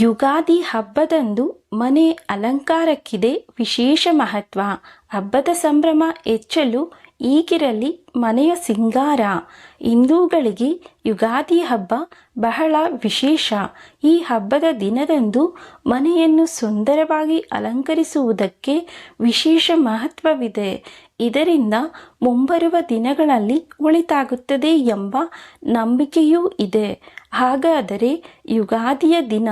ಯುಗಾದಿ ಹಬ್ಬದಂದು ಮನೆ ಅಲಂಕಾರಕ್ಕಿದೆ ವಿಶೇಷ ಮಹತ್ವ. ಹಬ್ಬದ ಸಂಭ್ರಮ ಹೆಚ್ಚಲು ಈಗಿರಲಿ ಮನೆಯ ಸಿಂಗಾರ. ಹಿಂದೂಗಳಿಗೆ ಯುಗಾದಿ ಹಬ್ಬ ಬಹಳ ವಿಶೇಷ. ಈ ಹಬ್ಬದ ದಿನದಂದು ಮನೆಯನ್ನು ಸುಂದರವಾಗಿ ಅಲಂಕರಿಸುವುದಕ್ಕೆ ವಿಶೇಷ ಮಹತ್ವವಿದೆ. ಇದರಿಂದ ಮುಂಬರುವ ದಿನಗಳಲ್ಲಿ ಒಳಿತಾಗುತ್ತದೆ ಎಂಬ ನಂಬಿಕೆಯೂ ಇದೆ. ಹಾಗಾದರೆ ಯುಗಾದಿಯ ದಿನ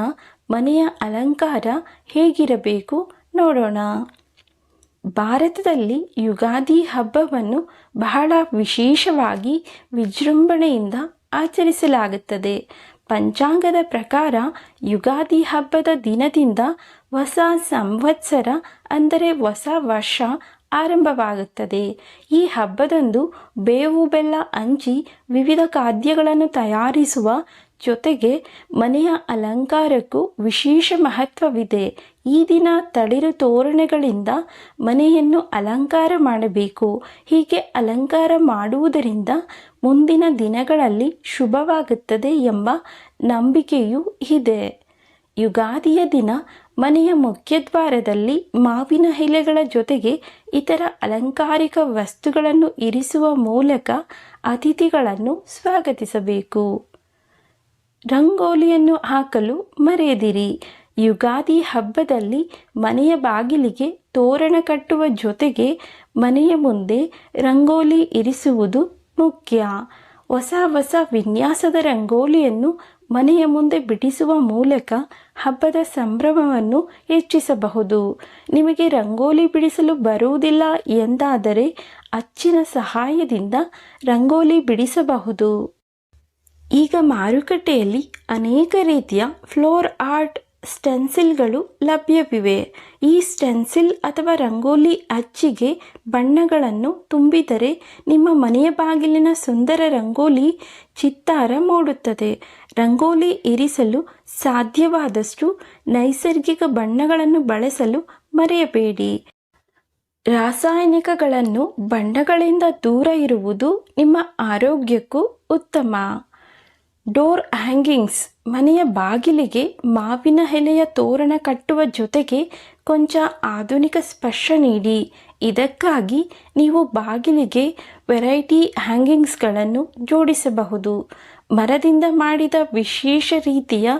ಮನೆಯ ಅಲಂಕಾರ ಹೇಗಿರಬೇಕು ನೋಡೋಣ. ಭಾರತದಲ್ಲಿ ಯುಗಾದಿ ಹಬ್ಬವನ್ನು ಬಹಳ ವಿಶೇಷವಾಗಿ ವಿಜೃಂಭಣೆಯಿಂದ ಆಚರಿಸಲಾಗುತ್ತದೆ. ಪಂಚಾಂಗದ ಪ್ರಕಾರ ಯುಗಾದಿ ಹಬ್ಬದ ದಿನದಿಂದ ಹೊಸ ಸಂವತ್ಸರ ಅಂದರೆ ಹೊಸ ವರ್ಷ ಆರಂಭವಾಗುತ್ತದೆ. ಈ ಹಬ್ಬದಂದು ಬೇವು ಬೆಲ್ಲ ಹಂಚಿ ವಿವಿಧ ಖಾದ್ಯಗಳನ್ನು ತಯಾರಿಸುವ ಜೊತೆಗೆ ಮನೆಯ ಅಲಂಕಾರಕ್ಕೂ ವಿಶೇಷ ಮಹತ್ವವಿದೆ. ಈ ದಿನ ತಳಿರು ತೋರಣಗಳಿಂದ ಮನೆಯನ್ನು ಅಲಂಕಾರ ಮಾಡಬೇಕು. ಹೀಗೆ ಅಲಂಕಾರ ಮಾಡುವುದರಿಂದ ಮುಂದಿನ ದಿನಗಳಲ್ಲಿ ಶುಭವಾಗುತ್ತದೆ ಎಂಬ ನಂಬಿಕೆಯೂ ಇದೆ. ಯುಗಾದಿಯ ದಿನ ಮನೆಯ ಮುಖ್ಯದ್ವಾರದಲ್ಲಿ ಮಾವಿನ ಎಲೆಗಳ ಜೊತೆಗೆ ಇತರ ಅಲಂಕಾರಿಕ ವಸ್ತುಗಳನ್ನು ಇರಿಸುವ ಮೂಲಕ ಅತಿಥಿಗಳನ್ನು ಸ್ವಾಗತಿಸಬೇಕು. ರಂಗೋಲಿಯನ್ನು ಹಾಕಲು ಮರೆಯದಿರಿ. ಯುಗಾದಿ ಹಬ್ಬದಲ್ಲಿ ಮನೆಯ ಬಾಗಿಲಿಗೆ ತೋರಣ ಕಟ್ಟುವ ಜೊತೆಗೆ ಮನೆಯ ಮುಂದೆ ರಂಗೋಲಿ ಇರಿಸುವುದು ಮುಖ್ಯ. ಹೊಸ ವಿನ್ಯಾಸದ ರಂಗೋಲಿಯನ್ನು ಮನೆಯ ಮುಂದೆ ಬಿಡಿಸುವ ಮೂಲಕ ಹಬ್ಬದ ಸಂಭ್ರಮವನ್ನು ಹೆಚ್ಚಿಸಬಹುದು. ನಿಮಗೆ ರಂಗೋಲಿ ಬಿಡಿಸಲು ಬರುವುದಿಲ್ಲ ಎಂದಾದರೆ ಅಚ್ಚಿನ ಸಹಾಯದಿಂದ ರಂಗೋಲಿ ಬಿಡಿಸಬಹುದು. ಈಗ ಮಾರುಕಟ್ಟೆಯಲ್ಲಿ ಅನೇಕ ರೀತಿಯ ಫ್ಲೋರ್ ಆರ್ಟ್ ಸ್ಟೆನ್ಸಿಲ್ಗಳು ಲಭ್ಯವಿವೆ. ಈ ಸ್ಟೆನ್ಸಿಲ್ ಅಥವಾ ರಂಗೋಲಿ ಅಚ್ಚಿಗೆ ಬಣ್ಣಗಳನ್ನು ತುಂಬಿದರೆ ನಿಮ್ಮ ಮನೆಯ ಬಾಗಿಲಿನ ಸುಂದರ ರಂಗೋಲಿ ಚಿತ್ತಾರ ಮೂಡುತ್ತದೆ. ರಂಗೋಲಿ ಇರಿಸಲು ಸಾಧ್ಯವಾದಷ್ಟು ನೈಸರ್ಗಿಕ ಬಣ್ಣಗಳನ್ನು ಬಳಸಲು ಮರೆಯಬೇಡಿ. ರಾಸಾಯನಿಕಗಳನ್ನು ಬಣ್ಣಗಳಿಂದ ದೂರ ಇರುವುದು ನಿಮ್ಮ ಆರೋಗ್ಯಕ್ಕೂ ಉತ್ತಮ. Door hangings. ಮನೆಯ ಬಾಗಿಲಿಗೆ ಮಾವಿನ ಎಲೆಯ ತೋರಣ ಕಟ್ಟುವ ಜೊತೆಗೆ ಕೊಂಚ ಆಧುನಿಕ ಸ್ಪರ್ಶ ನೀಡಿ. ಇದಕ್ಕಾಗಿ ನೀವು ಬಾಗಿಲಿಗೆ ವೆರೈಟಿ ಹ್ಯಾಂಗಿಂಗ್ಸ್ಗಳನ್ನು ಜೋಡಿಸಬಹುದು. ಮರದಿಂದ ಮಾಡಿದ ವಿಶೇಷ ರೀತಿಯ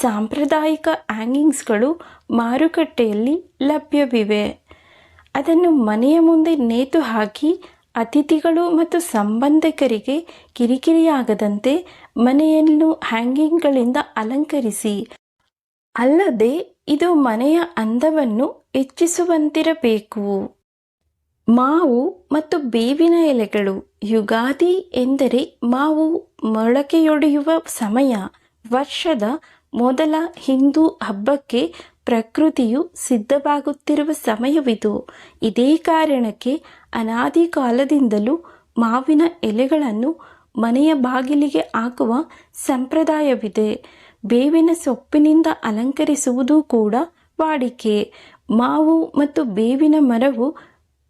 ಸಾಂಪ್ರದಾಯಿಕ ಹ್ಯಾಂಗಿಂಗ್ಸ್ಗಳು ಮಾರುಕಟ್ಟೆಯಲ್ಲಿ ಲಭ್ಯವಿವೆ. ಅದನ್ನು ಮನೆಯ ಮುಂದೆ ನೇತು ಹಾಕಿ ಅತಿಥಿಗಳು ಮತ್ತು ಸಂಬಂಧಿಕರಿಗೆ ಕಿರಿಕಿರಿಯಾಗದಂತೆ ಮನೆಯನ್ನು ಹ್ಯಾಂಗಿಂಗ್ಗಳಿಂದ ಅಲಂಕರಿಸಿ. ಅಲ್ಲದೆ ಇದು ಮನೆಯ ಅಂದವನ್ನು ಹೆಚ್ಚಿಸುವಂತಿರಬೇಕು. ಮಾವು ಮತ್ತು ಬೇವಿನ ಎಲೆಗಳು. ಯುಗಾದಿ ಎಂದರೆ ಮಾವು ಮೊಳಕೆಯೊಡೆಯುವ ಸಮಯ. ವರ್ಷದ ಮೊದಲ ಹಿಂದೂ ಹಬ್ಬಕ್ಕೆ ಪ್ರಕೃತಿಯು ಸಿದ್ಧವಾಗುತ್ತಿರುವ ಸಮಯವಿದು. ಇದೇ ಕಾರಣಕ್ಕೆ ಅನಾದಿ ಕಾಲದಿಂದಲೂ ಮಾವಿನ ಎಲೆಗಳನ್ನು ಮನೆಯ ಬಾಗಿಲಿಗೆ ಹಾಕುವ ಸಂಪ್ರದಾಯವಿದೆ. ಬೇವಿನ ಸೊಪ್ಪಿನಿಂದ ಅಲಂಕರಿಸುವುದು ಕೂಡ ವಾಡಿಕೆ. ಮಾವು ಮತ್ತು ಬೇವಿನ ಮರವು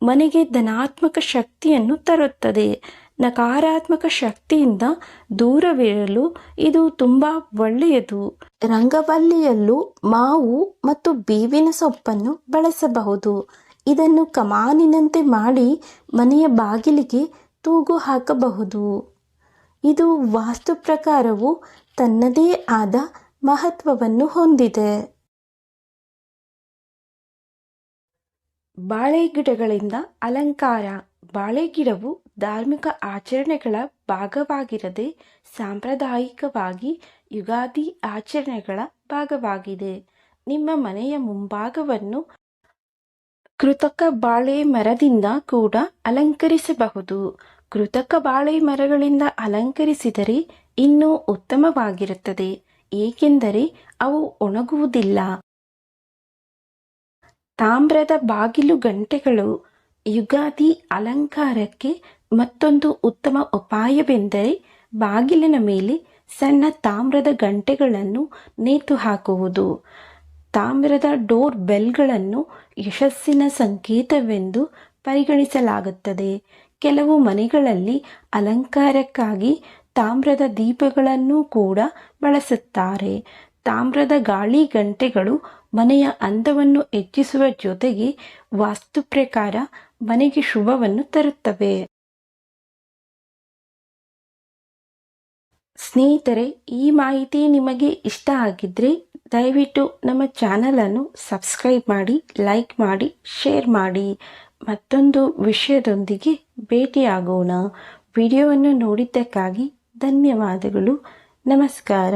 ಮನೆಗೆ ಧನಾತ್ಮಕ ಶಕ್ತಿಯನ್ನು ತರುತ್ತದೆ. ನಕಾರಾತ್ಮಕ ಶಕ್ತಿಯಿಂದ ದೂರವಿರಲು ಇದು ತುಂಬ ಒಳ್ಳೆಯದು. ರಂಗವಲ್ಲಿಯಲ್ಲೂ ಮಾವು ಮತ್ತು ಬೇವಿನ ಸೊಪ್ಪನ್ನು ಬಳಸಬಹುದು. ಇದನ್ನು ಕಮಾನಿನಂತೆ ಮಾಡಿ ಮನೆಯ ಬಾಗಿಲಿಗೆ ತೂಗು ಹಾಕಬಹುದು. ಇದು ವಾಸ್ತು ಪ್ರಕಾರವು ತನ್ನದೇ ಆದ ಮಹತ್ವವನ್ನು ಹೊಂದಿದೆ. ಬಾಳೆ ಗಿಡಗಳಿಂದ ಅಲಂಕಾರ. ಬಾಳೆ ಗಿಡವು ಧಾರ್ಮಿಕ ಆಚರಣೆಗಳ ಭಾಗವಾಗಿರದೆ ಸಾಂಪ್ರದಾಯಿಕವಾಗಿ ಯುಗಾದಿ ಆಚರಣೆಗಳ ಭಾಗವಾಗಿದೆ. ನಿಮ್ಮ ಮನೆಯ ಮುಂಭಾಗವನ್ನು ಕೃತಕ ಬಾಳೆ ಮರದಿಂದ ಕೂಡ ಅಲಂಕರಿಸಬಹುದು. ಕೃತಕ ಬಾಳೆ ಮರಗಳಿಂದ ಅಲಂಕರಿಸಿದರೆ ಇನ್ನೂ ಉತ್ತಮವಾಗಿರುತ್ತದೆ, ಏಕೆಂದರೆ ಅವು ಒಣಗುವುದಿಲ್ಲ. ತಾಮ್ರದ ಬಾಗಿಲು ಗಂಟೆಗಳು. ಯುಗಾದಿ ಅಲಂಕಾರಕ್ಕೆ ಮತ್ತೊಂದು ಉತ್ತಮ ಉಪಾಯವೆಂದರೆ ಬಾಗಿಲಿನ ಮೇಲೆ ಸಣ್ಣ ತಾಮ್ರದ ಗಂಟೆಗಳನ್ನು ನೇತು ಹಾಕುವುದು. ತಾಮ್ರದ ಡೋರ್ ಬೆಲ್ಗಳನ್ನು ಯಶಸ್ಸಿನ ಸಂಕೇತವೆಂದು ಪರಿಗಣಿಸಲಾಗುತ್ತದೆ. ಕೆಲವು ಮನೆಗಳಲ್ಲಿ ಅಲಂಕಾರಕ್ಕಾಗಿ ತಾಮ್ರದ ದೀಪಗಳನ್ನು ಕೂಡ ಬಳಸುತ್ತಾರೆ. ತಾಮ್ರದ ಗಾಳಿ ಗಂಟೆಗಳು ಮನೆಯ ಅಂದವನ್ನು ಹೆಚ್ಚಿಸುವ ಜೊತೆಗೆ ವಾಸ್ತು ಪ್ರಕಾರ ಮನೆಗೆ ಶುಭವನ್ನು ತರುತ್ತವೆ. ಸ್ನೇಹಿತರೆ, ಈ ಮಾಹಿತಿ ನಿಮಗೆ ಇಷ್ಟ ಆಗಿದ್ರೆ ದಯವಿಟ್ಟು ನಮ್ಮ ಚಾನಲನ್ನು ಸಬ್ಸ್ಕ್ರೈಬ್ ಮಾಡಿ, ಲೈಕ್ ಮಾಡಿ, ಶೇರ್ ಮಾಡಿ. ಮತ್ತೊಂದು ವಿಷಯದೊಂದಿಗೆ ಭೇಟಿಯಾಗೋಣ. ವಿಡಿಯೋವನ್ನು ನೋಡಿದ್ದಕ್ಕಾಗಿ ಧನ್ಯವಾದಗಳು. ನಮಸ್ಕಾರ.